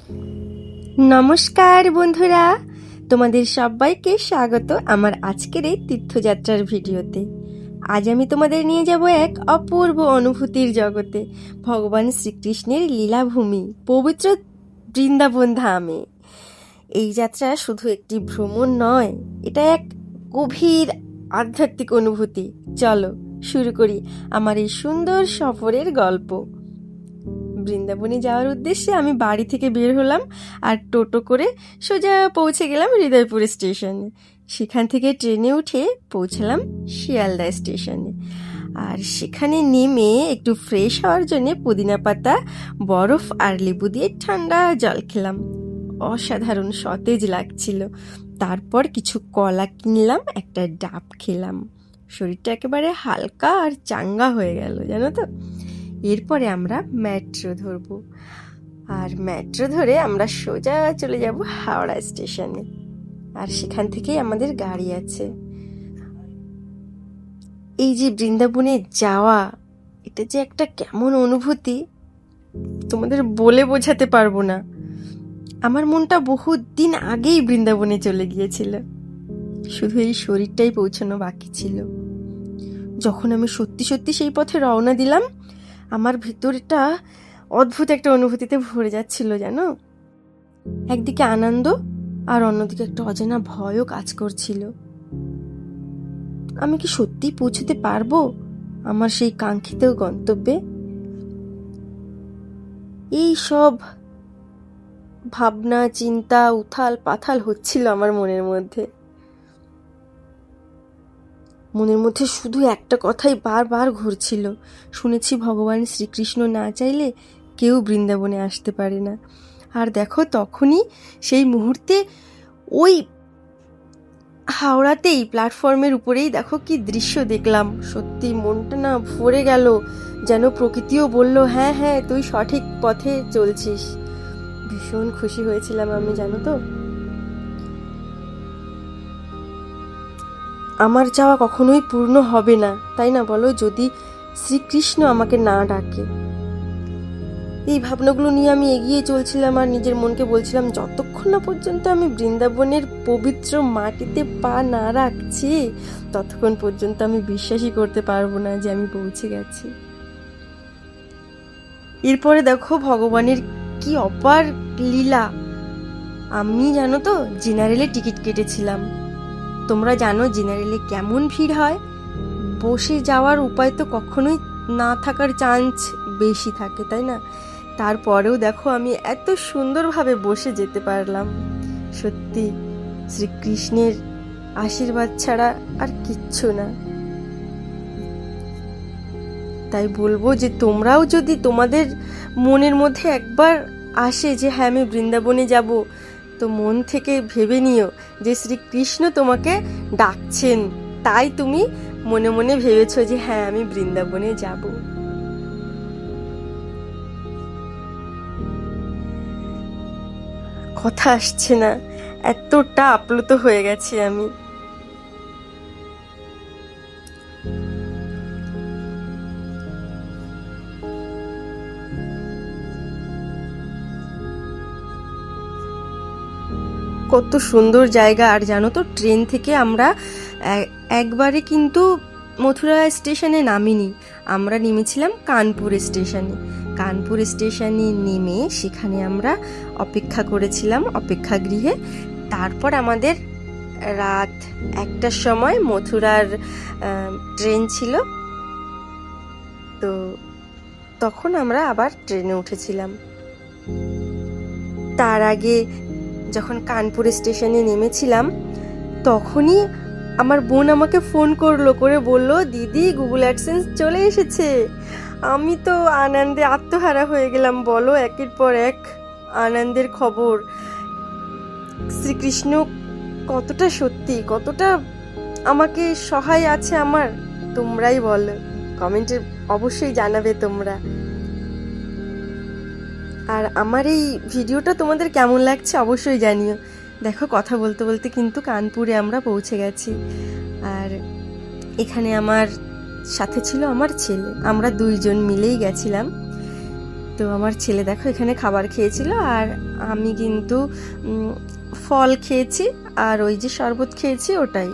নমস্কার বন্ধুরা, তোমাদের সবাইকে স্বাগত আমার আজকের এই তীর্থযাত্রার ভিডিওতে। আজ আমি তোমাদের নিয়ে যাব এক অপূর্ব অনুভূতির জগতে, ভগবান শ্রীকৃষ্ণের লীলাভূমি পবিত্র বৃন্দাবন ধামে। এই যাত্রা শুধু একটি ভ্রমণ নয়, এটা এক গভীর আধ্যাত্মিক অনুভূতি। চলো শুরু করি আমার এই সুন্দর সফরের গল্প। বৃন্দাবনে যাওয়ার উদ্দেশ্যে আমি বাড়ি থেকে বের হলাম আর টোটো করে সোজা পৌঁছে গেলাম হৃদয়পুর স্টেশনে। সেখান থেকে ট্রেনে উঠে পৌঁছলাম শিয়ালদা স্টেশনে। আর সেখানে নেমে একটু ফ্রেশ হওয়ার জন্য পুদিনা পাতা, বরফ আর লেবু দিয়ে ঠান্ডা জল খেলাম। অসাধারণ সতেজ লাগছিল। তারপর কিছু কলা কিনলাম, একটা ডাব খেলাম। শরীরটা একেবারে হালকা আর চাঙ্গা হয়ে গেল, জানো তো। এরপরে আমরা মেট্রো ধরবো, আর মেট্রো ধরে আমরা সোজা চলে যাব হাওড়া স্টেশনে। আর সেখান থেকেই আমাদের গাড়ি আছে। এই যে বৃন্দাবনে যাওয়া, এটা যে একটা কেমন অনুভূতি তোমাদের বলে বোঝাতে পারবো না। আমার মনটা বহুত দিন আগেই বৃন্দাবনে চলে গিয়েছিল, শুধু এই শরীরটাই পৌঁছানো বাকি ছিল। যখন আমি সত্যি সত্যি সেই পথে রওনা দিলাম, আমার ভেতরটা অদ্ভুত একটা অনুভূতিতে ভরে যাচ্ছিল, জানো। একদিকে আনন্দ আর অন্যদিকে একটা অজানা ভয়ও কাজ করছিল। আমি কি সত্যি পৌঁছতে পারবো আমার সেই কাঙ্ক্ষিত গন্তব্যে? এই সব ভাবনা চিন্তা উথাল পাথাল হচ্ছিল আমার মনের মধ্যে। শুধু একটা কথাই বারবার ঘুরছিল, শুনেছি ভগবান শ্রীকৃষ্ণ না চাইলে কেউ বৃন্দাবনে আসতে পারে না। আর দেখো, তখনই সেই মুহূর্তে ওই হাওড়াতেই প্ল্যাটফর্মের উপরেই দেখো কি দৃশ্য দেখলাম। সত্যি মনটা না ভরে গেল, যেন প্রকৃতিও বলল, হ্যাঁ হ্যাঁ তুই সঠিক পথে চলছিস। ভীষণ খুশি হয়েছিলাম আমি, জানো তো। আমার চাওয়া কখনোই পূর্ণ হবে না, তাই না বলো, যদি শ্রীকৃষ্ণ আমাকে না ডাকে। এই ভাবনাগুলো নিয়ে আমি এগিয়ে চলছিলাম আর নিজের মনকে বলছিলাম, যতক্ষণ না পর্যন্ত আমি বৃন্দাবনের পবিত্র মাটিতে পা না রাখছি, ততক্ষণ পর্যন্ত আমি বিশ্বাসই করতে পারবো না যে আমি পৌঁছে গেছি। এরপরে দেখো ভগবানের কি অপার লীলা। আমি জানো তো জেনারেলে টিকিট কেটেছিলাম। তোমরা জানো জেনারেলে কেমন ভিড় হয়। বসে যাওয়ার উপায় তো কখনোই না থাকার চান্স বেশি থাকে, তাই না। তারপরেও দেখো আমি এত সুন্দরভাবে বসে যেতে পারলাম। সত্যি শ্রীকৃষ্ণের আশীর্বাদ ছাড়া আর কিচ্ছু না। তাই বলবো যে তোমরাও যদি তোমাদের মনের মধ্যে একবার আসে যে হ্যাঁ আমি বৃন্দাবনে যাব, তো মন থেকে ভেবে নিও যে শ্রীকৃষ্ণ তোমাকে ডাকছেন, তাই তুমি মনে মনে ভেবেছো যে হ্যাঁ আমি বৃন্দাবনে যাব। কথা আসছে না, এতটা আপ্লুত হয়ে গেছি আমি। কত সুন্দর জায়গা। আর জানো তো ট্রেন থেকে আমরা একবারে কিন্তু মথুরা স্টেশনে নামিনি, আমরা নেমেছিলাম কানপুর স্টেশনে। কানপুর স্টেশনে নেমে সেখানে আমরা অপেক্ষা করেছিলাম অপেক্ষাগৃহে। তারপর আমাদের রাত 1টার সময় মথুরার ট্রেন ছিল, তো তখন আমরা আবার ট্রেনে উঠেছিলাম। তার আগে যখন কানপুর স্টেশনে নেমেছিলাম, তখনই আমার বোন আমাকে ফোন করে বলল, দিদি গুগল অ্যাডসেন্স চলে এসেছে। আমি তো আনন্দে আত্মহারা হয়ে গেলাম। বলো, একের পর এক আনন্দের খবর। শ্রীকৃষ্ণ কতটা সত্যি, কতটা আমাকে সহায় আছে আমার, তোমরাই বলো, কমেন্টে অবশ্যই জানাবে তোমরা। আর আমার এই ভিডিওটা তোমাদের কেমন লাগছে অবশ্যই জানিও। দেখো কথা বলতে বলতে কিন্তু কানপুরে আমরা পৌঁছে গেছি। আর এখানে আমার সাথে ছিল আমার ছেলে, আমরা দুইজন মিলেই গেছিলাম। তো আমার ছেলে দেখো এখানে খাবার খেয়েছিল, আর আমি কিন্তু ফল খেয়েছি আর ওই যে শরবত খেয়েছি ওটাই।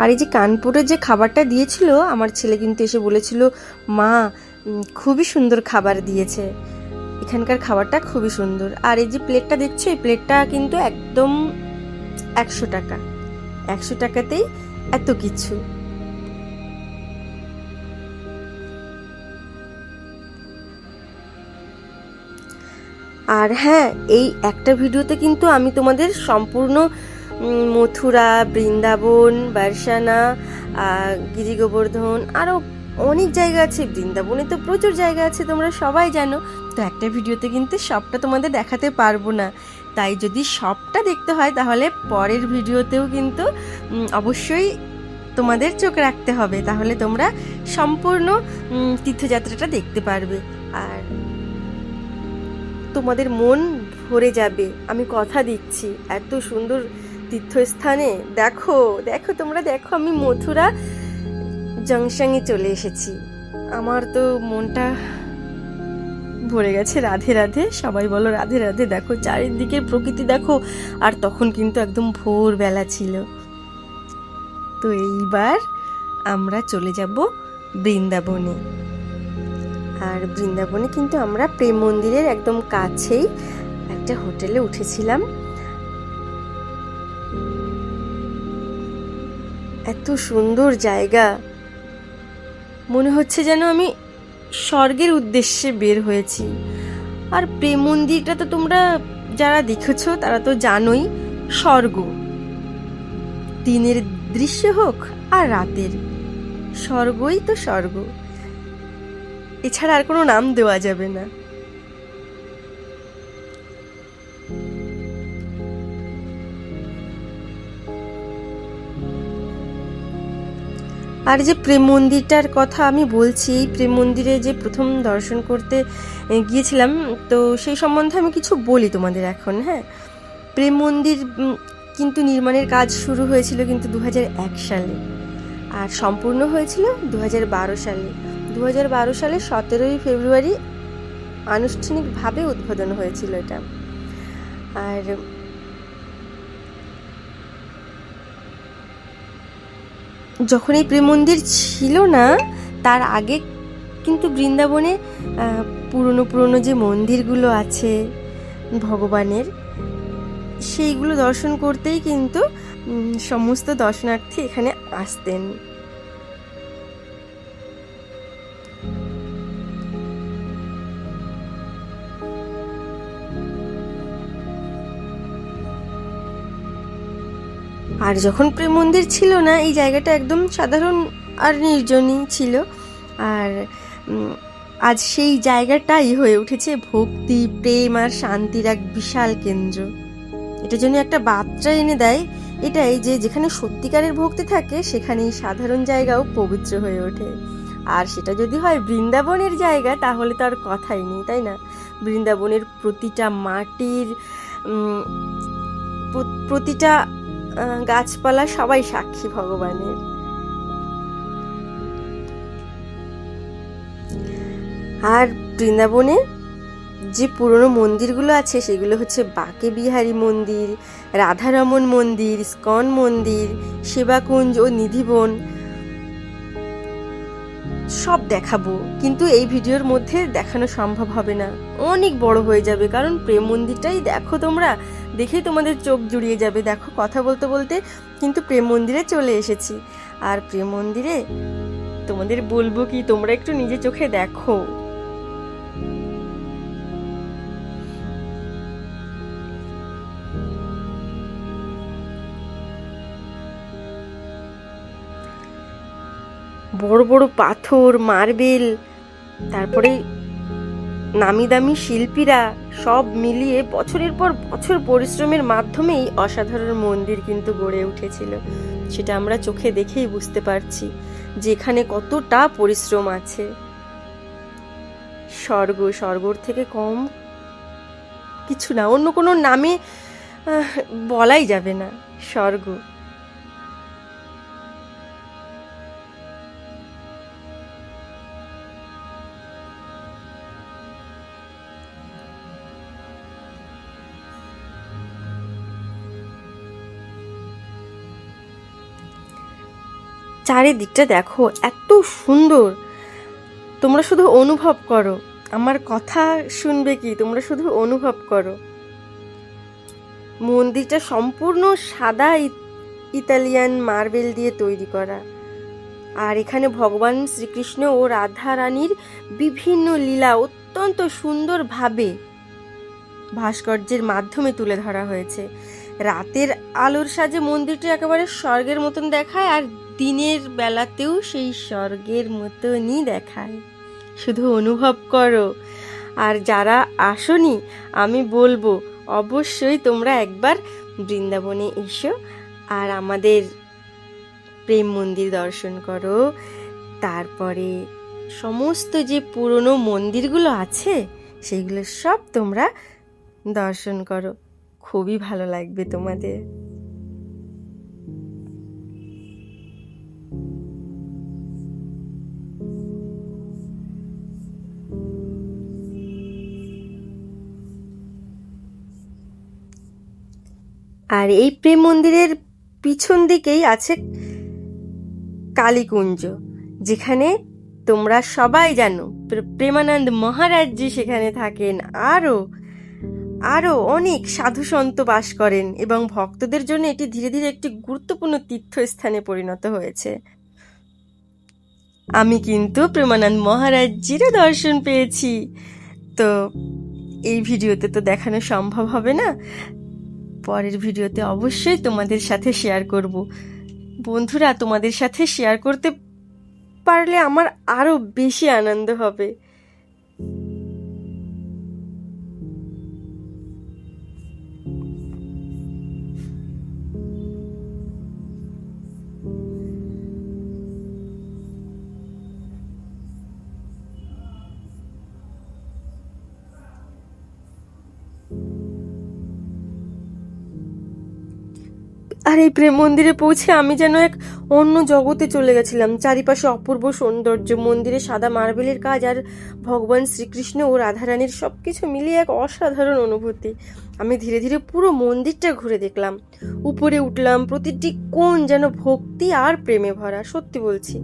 আর এই যে কানপুরের যে খাবারটা দিয়েছিল আমার ছেলে কিন্তু এসে বলেছিল, মা খুবই সুন্দর খাবার দিয়েছে, এখানকার খাবারটা খুবই সুন্দর। আর এই যে প্লেটটা দেখছো, এই প্লেটটা কিন্তু একদম 100 টাকা, 100 টাকাতেই এত কিছু। আর হ্যাঁ, এই একটা ভিডিওতে কিন্তু আমি তোমাদের সম্পূর্ণ মথুরা, বৃন্দাবন, বারসানা, গিরি গোবর্ধন, আরও অনেক জায়গা আছে। বৃন্দাবনে তো প্রচুর জায়গা আছে, তোমরা সবাই জানো। তো একটা ভিডিওতে কিন্তু সবটা তোমাদের দেখাতে পারবো না, তাই যদি সবটা দেখতে হয় তাহলে পরের ভিডিওতেও কিন্তু অবশ্যই তোমাদের চোখ রাখতে হবে, তাহলে তোমরা সম্পূর্ণ তীর্থযাত্রাটা দেখতে পারবে আর তোমাদের মন ভরে যাবে, আমি কথা দিচ্ছি। এত সুন্দর তীর্থস্থানে দেখো দেখো তোমরা দেখো, আমি মথুরা জংশনে চলে এসেছি, আমার তো মনটা ভরে গেছে। রাধে রাধে, সবাই বলো রাধে রাধে। দেখো চারিদিকে প্রকৃতি দেখো, আর তখন কিন্তু একদম ভোরবেলা ছিল। তো এইবার আমরা চলে যাব বৃন্দাবনে। আর বৃন্দাবনে কিন্তু আমরা প্রেম মন্দিরের একদম কাছেই একটা হোটেলে উঠেছিলাম। এত সুন্দর জায়গা, মনে হচ্ছে যেন আমি স্বর্গের উদ্দেশ্যে বের হয়েছি। আর প্রেম মন্দিরটা তো তোমরা যারা দেখেছো তারা তো জানোই, স্বর্গ, দিনের দৃশ্য হোক আর রাতের, স্বর্গই তো স্বর্গ, এছাড়া আর কোনো নাম দেওয়া যাবে না। আর যে প্রেম মন্দিরটার কথা আমি বলছি, এই প্রেম মন্দিরে যে প্রথম দর্শন করতে গিয়েছিলাম, তো সেই সম্বন্ধে আমি কিছু বলি তোমাদের এখন। হ্যাঁ, প্রেম মন্দির কিন্তু নির্মাণের কাজ শুরু হয়েছিল কিন্তু 2001 সালে, আর সম্পূর্ণ হয়েছিল 2012 সালে। 2012 সালে 17ই ফেব্রুয়ারি আনুষ্ঠানিকভাবে উদ্বোধন হয়েছিল এটা। আর যখন এই প্রেম মন্দির ছিল না, তার আগে কিন্তু বৃন্দাবনে পুরনো পুরনো যে মন্দিরগুলো আছে ভগবানের, সেইগুলো দর্শন করতেই কিন্তু সমস্ত দর্শনার্থী এখানে আসতেন। আর যখন প্রেম মন্দির ছিল না, এই জায়গাটা একদম সাধারণ আর নির্জনই ছিল। আর আজ সেই জায়গাটাই হয়ে উঠেছে ভক্তি, প্রেম আর শান্তির এক বিশাল কেন্দ্র। এটা জন্য একটা বার্তা এনে দেয় এটাই যে যেখানে সত্যিকারের ভক্তি থাকে সেখানেই সাধারণ জায়গাও পবিত্র হয়ে ওঠে। আর সেটা যদি হয় বৃন্দাবনের জায়গা, তাহলে তো আর কথাই নেই, তাই না? বৃন্দাবনের প্রতিটা মাটির, প্রতিটা গাছপালা সবাই সাক্ষী ভগবানের। আর বৃন্দাবনে যে পুরনো মন্দিরগুলো আছে সেগুলো হচ্ছে বাঁকে বিহারী মন্দির, রাধারমন মন্দির, ইস্কন মন্দির, সেবাকুঞ্জ ও নিধিবন, সব দেখাবো, কিন্তু এই ভিডিওর মধ্যে দেখানো সম্ভব হবে না, অনেক বড় হয়ে যাবে। কারণ প্রেম মন্দিরটাই দেখো তোমরা, দেখেই তোমাদের চোখ জুড়িয়ে যাবে। দেখো কথা বলতে বলতে কিন্তু প্রেম মন্দিরে চলে এসেছি। আর প্রেম মন্দিরে তোমাদের বলবো কি, তোমরা একটু নিজে চোখে দেখো। বড় বড় পাথর, মার্বেল, তারপরে নামি দামি শিল্পীরা, সব মিলিয়ে বছরের পর বছর পরিশ্রমের মাধ্যমেই অসাধারণ মন্দির কিন্তু গড়ে উঠেছিল। সেটা আমরা চোখে দেখেই বুঝতে পারছি যে এখানে কতটা পরিশ্রম আছে। স্বর্গর থেকে কম কিছু না, অন্য কোনো নামে বলাই যাবে না। স্বর্গ। চারিদিকটা দেখো, এত সুন্দর। তোমরা শুধু অনুভব করো, আমার কথা শুনবে কি, তোমরা শুধু অনুভব করো। মন্দিরটা সম্পূর্ণ সাদা ইতালিয়ান মার্বেল দিয়ে তৈরি করা। আর এখানে ভগবান শ্রীকৃষ্ণ ও রাধা রানীর বিভিন্ন লীলা অত্যন্ত সুন্দরভাবে ভাস্কর্যের মাধ্যমে তুলে ধরা হয়েছে। রাতের আলোর সাজে মন্দিরটি একেবারে স্বর্গের মতন দেখায়, আর দিনের বেলাতেও সেই স্বর্গের মতনই দেখায়। শুধু অনুভব করো। আর যারা আসনি, আমি বলবো অবশ্যই তোমরা একবার বৃন্দাবনে এসো আর আমাদের প্রেম মন্দির দর্শন করো। তারপরে সমস্ত যে পুরনো মন্দিরগুলো আছে সেইগুলো সব তোমরা দর্শন করো, খুবই ভালো লাগবে তোমাদের। আর এই প্রেম মন্দিরের পিছন দিকেই আছে কালীকুঞ্জ, যেখানে তোমরা সবাই জানো প্রেমানন্দ মহারাজজি সেখানে থাকেন। আরও অনেক সাধু সন্ত বাস করেন এবং ভক্তদের জন্য এটি ধীরে ধীরে একটি গুরুত্বপূর্ণ তীর্থস্থানে পরিণত হয়েছে। আমি কিন্তু প্রেমানন্দ মহারাজজিরও দর্শন পেয়েছি। তো এই ভিডিওতে তো দেখানো সম্ভব হবে না, পরের ভিডিওতে অবশ্যই তোমাদের সাথে শেয়ার করব। বন্ধুরা, তোমাদের সাথে শেয়ার করতে পারলে আমার আরো বেশি আনন্দ হবে। আর এই প্রেম মন্দিরে পৌঁছে আমি যেন এক অন্য জগতে চলে গেছিলাম। চারিপাশে অপূর্ব সৌন্দর্য, মন্দিরে সাদা মার্বেলের কাজ, আর ভগবান শ্রীকৃষ্ণ ও রাধারানীর সবকিছু মিলিয়ে এক অসাধারণ অনুভূতি। আমি ধীরে ধীরে পুরো মন্দিরটা ঘুরে দেখলাম, উপরে উঠলাম। প্রতিটি কোণ যেন ভক্তি আর প্রেমে ভরা। সত্যি বলছি,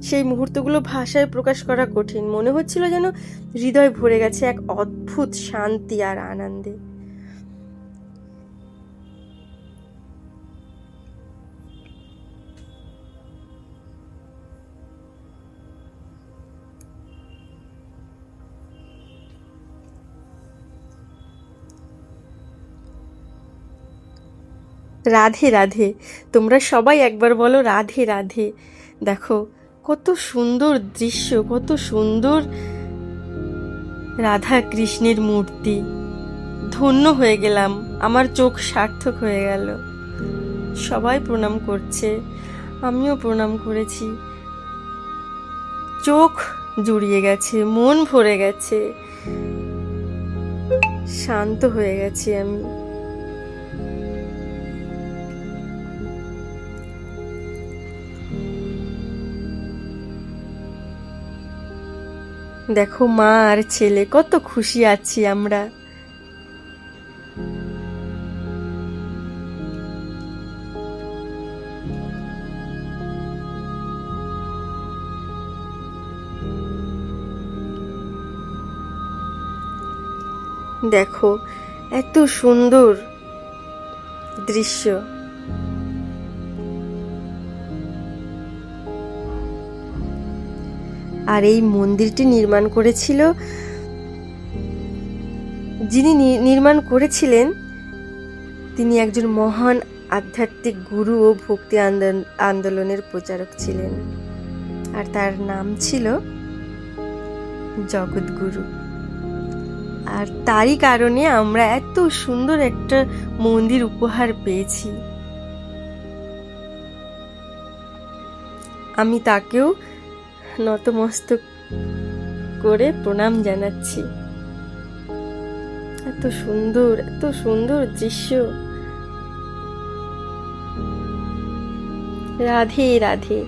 সেই মুহূর্তগুলো ভাষায় প্রকাশ করা কঠিন। মনে হচ্ছিল যেন হৃদয় ভরে গেছে এক অদ্ভুত শান্তি আর আনন্দে। রাধে রাধে। তোমরা সবাই একবার বলো রাধে রাধে। দেখো কত সুন্দর দৃশ্য, কত সুন্দর রাধা কৃষ্ণের মূর্তি। ধন্য হয়ে গেলাম, আমার চোখ সার্থক হয়ে গেল। সবাই প্রণাম করছে, আমিও প্রণাম করেছি। চোখ জুড়িয়ে গেছে, মন ভরে গেছে, শান্ত হয়ে গেছি আমি। দেখো মা আর ছেলে কত খুশি আছি আমরা। দেখো এত সুন্দর দৃশ্য। আর এই মন্দিরটি নির্মাণ করেছিল, যিনি নির্মাণ করেছিলেন তিনি একজন মহান আধ্যাত্মিক গুরু ও ভক্তি আন্দোলনের প্রচারক ছিলেন, আর তার নাম ছিল জগৎগুরু। আর তারই কারণে আমরা এত সুন্দর একটা মন্দির উপহার পেয়েছি। আমি তাকেও নতমস্তক করে প্রণাম জানাচ্ছি। এত সুন্দর, এত সুন্দর দৃশ্য। রাধে রাধে।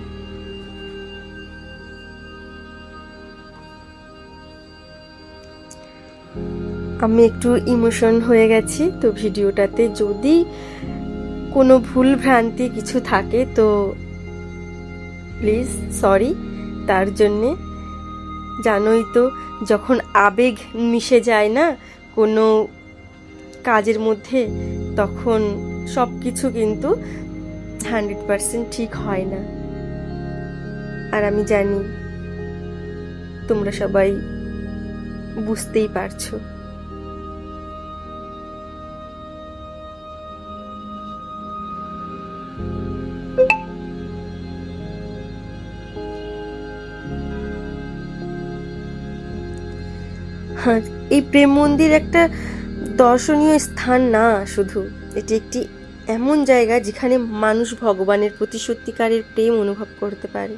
আমি একটু ইমোশন হয়ে গেছি, তো ভিডিওটাতে যদি কোনো ভুল ভ্রান্তি কিছু থাকে তো প্লিজ সরি তার জন্যে। জানোই তো যখন আবেগ মিশে যায় না কোনো কাজের মধ্যে, তখন সব কিছু কিন্তু 100% ঠিক হয় না। আর আমি জানি তোমরা সবাই বুঝতেই পারছো। হ্যাঁ, এই প্রেম মন্দির একটা দর্শনীয় স্থান না শুধু, এটি একটি এমন জায়গা যেখানে মানুষ ভগবানের প্রতি সত্যিকারের প্রেম অনুভব করতে পারে।